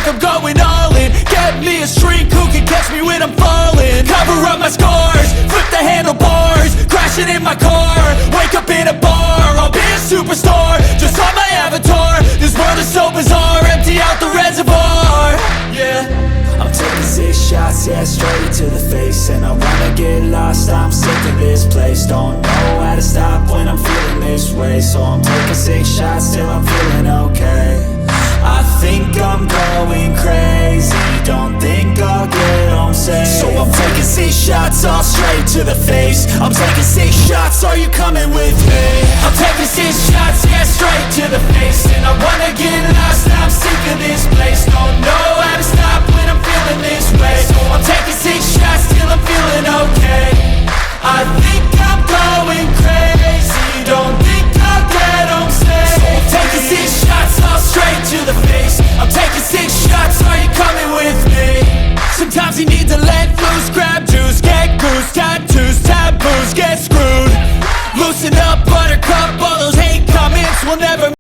like I'm going all in. Get me a shrink who can catch me when I'm falling. Cover up my scars, flip the handlebars, crashing in my car, wake up in a bar. I'll be a superstar, just on my avatar. This world is so bizarre, empty out the reservoir. Yeah, I'm taking 6 shots, yeah, straight to the face. And I wanna get lost, I'm sick of this place. Don't know how to stop when I'm feeling this way. So I'm taking 6 shots till I'm feeling okay. I think I'm going crazy, don't think I'll get home safe. So I'm taking 6 shots, all straight to the face. I'm taking 6 shots, are you coming with me? I'm taking 6 shots, yeah, straight to the face. And I wanna get lost, I'm sick of this place. Don't know how to stop when I'm feeling this way. So I'm taking 6 shots till I'm feeling okay. I think I'm going crazy, don't think I'll get home safe. So I'm taking 6 shots, all straight to the face. I'm taking 6 shots, are you coming with me? Sometimes you need to let loose, grab juice, get goose, tattoos, taboos, get screwed. Loosen up, buttercup, all those hate comments will never